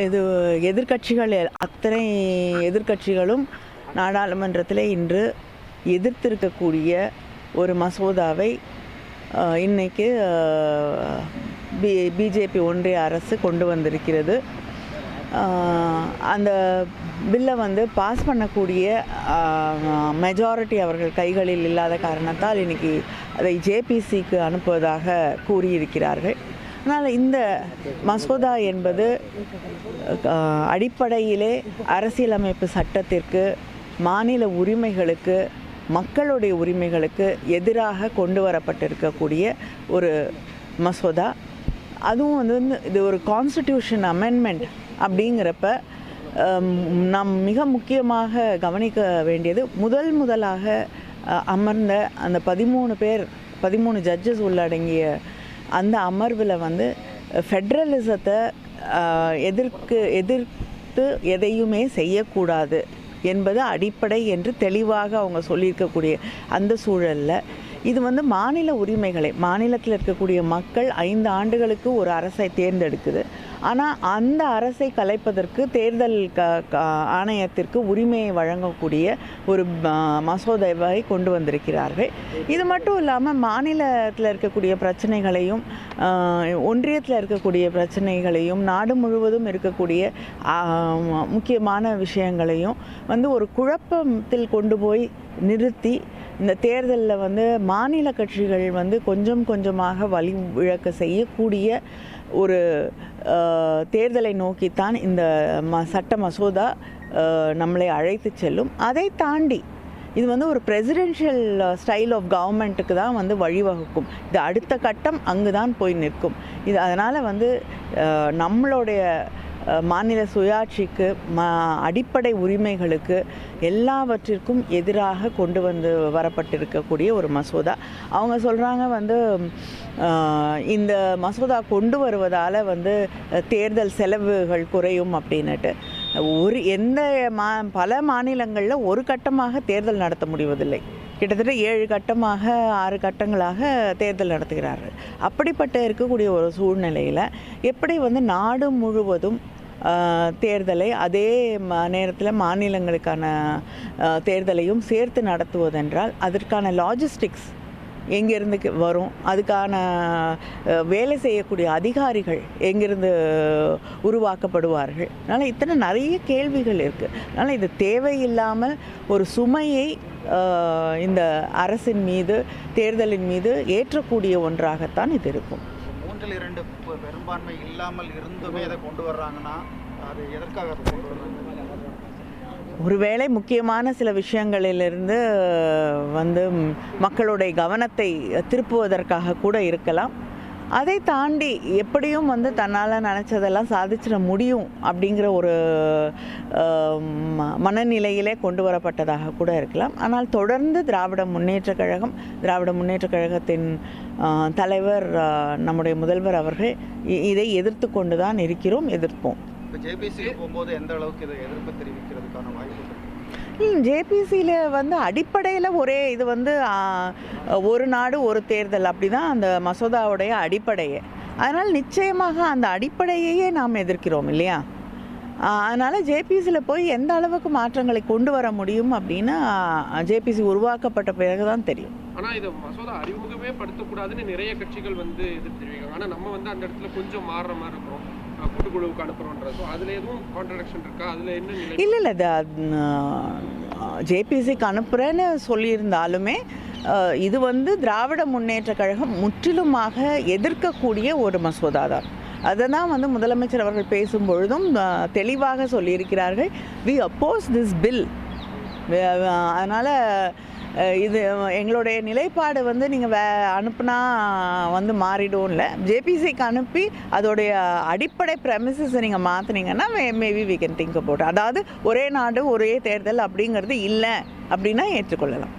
இது எதிர்க்கட்சிகள் அத்தனை எதிர்க்கட்சிகளும் நாடாளுமன்றத்தில் இன்று எதிர்த்திருக்கக்கூடிய ஒரு மசோதாவை இன்றைக்கு பிஜேபி ஒன்றிய அரசு கொண்டு வந்திருக்கிறது. அந்த பில்லை பாஸ் பண்ணக்கூடிய மெஜாரிட்டி அவர்கள் கைகளில் இல்லாத காரணத்தால் இன்றைக்கி அதை ஜேபிசிக்கு அனுப்புவதாக கூறியிருக்கிறார்கள். அதனால் இந்த மசோதா என்பது அடிப்படையிலே அரசியலமைப்பு சட்டத்திற்கு, மாநில உரிமைகளுக்கு, மக்களுடைய உரிமைகளுக்கு எதிராக கொண்டு வரப்பட்டிருக்கக்கூடிய ஒரு மசோதா. அதுவும் இது ஒரு கான்ஸ்டிடியூஷன் அமெண்ட்மெண்ட் அப்படிங்கிறப்ப நாம் மிக முக்கியமாக கவனிக்க வேண்டியது, முதலாக அமர்ந்த அந்த 13 ஜட்ஜஸ் உள்ளடங்கிய அந்த அமர்வில் ஃபெட்ரலிசத்தை எதிர்த்து எதையுமே செய்யக்கூடாது என்பது அடிப்படை என்று தெளிவாக அவங்க சொல்லியிருக்கக்கூடிய அந்த சூழலில் இது மாநில உரிமைகளை, மாநிலத்தில் இருக்கக்கூடிய மக்கள் 5 ஆண்டுகளுக்கு ஒரு அரசை தேர்ந்தெடுக்குது. ஆனால் அந்த அரசை கலைப்பதற்கு தேர்தல் ஆணையத்திற்கு உரிமையை வழங்கக்கூடிய ஒரு மசோதாவை கொண்டு வந்திருக்கிறார்கள். இது மட்டும் இல்லாமல் மாநிலத்தில் இருக்கக்கூடிய பிரச்சனைகளையும், ஒன்றியத்தில் இருக்கக்கூடிய பிரச்சனைகளையும், நாடு முழுவதும் இருக்கக்கூடிய முக்கியமான விஷயங்களையும் ஒரு குழப்பத்தில் கொண்டு போய் நிறுத்தி இந்த தேர்தலில் மாநில கட்சிகள் கொஞ்சம் கொஞ்சமாக வழி இழக்க செய்யக்கூடிய ஒரு தேர்தலை நோக்கித்தான் இந்த சட்ட மசோதா நம்மளை அழைத்து செல்லும். அதை தாண்டி இது ஒரு பிரசிடென்ஷியல் ஸ்டைல் ஆஃப் கவர்மெண்ட்டுக்கு தான் வழிவகுக்கும். இது அடுத்த கட்டம் அங்கு தான் போய் நிற்கும். இது அதனால் நம்மளுடைய மாநில சுயாட்சிக்கு, அடிப்படை உரிமைகளுக்கு எல்லாவற்றிற்கும் எதிராக கொண்டு வரப்பட்டிருக்கக்கூடிய ஒரு மசோதா. அவங்க சொல்கிறாங்க இந்த மசோதா கொண்டு வருவதால் தேர்தல் செலவுகள் குறையும் அப்படின்னுட்டு. பல மாநிலங்களில் ஒரு கட்டமாக தேர்தல் நடத்த முடிவதில்லை. கிட்டத்தட்ட 7 கட்டமாக 6 கட்டங்களாக தேர்தல் நடத்துகிறார்கள். அப்படிப்பட்ட இருக்கக்கூடிய ஒரு சூழ்நிலையில் எப்படி நாடு முழுவதும் தேர்தலை அதே நேரத்தில் மாநிலங்களுக்கான தேர்தலையும் சேர்த்து நடத்துவதென்றால் அதற்கான லாஜிஸ்டிக்ஸ் எங்கேருந்து வரும், அதுக்கான வேலை செய்யக்கூடிய அதிகாரிகள் எங்கேருந்து உருவாக்கப்படுவார்கள். அதனால் இத்தனை நிறைய கேள்விகள் இருக்குது. அதனால் இது தேவையில்லாமல் ஒரு சுமையை இந்த அரசின் மீது, தேர்தலின் மீது ஏற்றக்கூடிய ஒன்றாகத்தான் இது இருக்கும். 3-2 பெரும்பான்மை இல்லாமல் இருந்துமே இதை கொண்டு வர்றாங்கன்னா அது எதற்காக கொண்டு வர்றாங்க? ஒருவேளை முக்கியமான சில விஷயங்களிலிருந்து மக்களுடைய கவனத்தை திருப்புவதற்காக கூட இருக்கலாம். அதை தாண்டி எப்படியும் தன்னால் நினச்சதெல்லாம் சாதிச்சிட முடியும் அப்படிங்கிற ஒரு மனநிலையிலே கொண்டு வரப்பட்டதாக கூட இருக்கலாம். ஆனால் தொடர்ந்து திராவிட முன்னேற்றக் கழகத்தின் தலைவர், நம்முடைய முதல்வர் அவர்கள் இதை எதிர்த்து கொண்டு தான் இருக்கிறோம், எதிர்ப்போம். ஜேபிசிக்கு போகும்போது எந்த அளவுக்கு இதை எதிர்ப்பு தெரிவிக்கிறதுக்கான வாய்ப்பு? ஜேபிசியில் அடிப்படையில் ஒரே இது ஒரு நாடு ஒரு தேர்தல் அப்படி தான் அந்த மசோதாவுடைய அடிப்படையே. அதனால் நிச்சயமாக அந்த அடிப்படையையே நாம் எதிர்க்கிறோம் இல்லையா? அதனால் ஜேபிசியில் போய் எந்த அளவுக்கு மாற்றங்களை கொண்டு வர முடியும் அப்படின்னு ஜேபிசி உருவாக்கப்பட்ட பிறகு தான் தெரியும். ஆனால் இதை மசோதா அறிமுகமே படுத்தக்கூடாதுன்னு நிறைய கட்சிகள் எதிர்த்து தெரிவிக்காங்க. ஆனால் நம்ம அந்த இடத்துல கொஞ்சம் மாறுற மாதிரி இருக்கிறோம், கூட்டுக்குழுவுக்கு அனுப்புகிறோன்றது. அதில் எதுவும் கான்ட்ரடிக்ஷன் இருக்கா? அதில் என்ன நிலை? இல்லை, ஜேபிசிக்கு அனுப்புகிறேன்னு சொல்லியிருந்தாலுமே இது திராவிட முன்னேற்ற கழகம் முற்றிலுமாக எதிர்க்கக்கூடிய ஒரு மசோதா தான். அதை தான் முதலமைச்சர் அவர்கள் பேசும்பொழுதும் தெளிவாக சொல்லியிருக்கிறார்கள், வி அப்போஸ் திஸ் பில். அதனால் இது எங்களுடைய நிலைப்பாடு நீங்கள் அனுப்புனா மாறிடும் இல்லை. ஜேபிசிக்கு அனுப்பி அதோடைய அடிப்படை ப்ரெமிசஸை நீங்கள் மாற்றினீங்கன்னா maybe we can think about. அதாவது ஒரே நாடு ஒரே தேர்தல் அப்படிங்கிறது இல்லை அப்படின்னா ஏற்றுக்கொள்ளலாம்.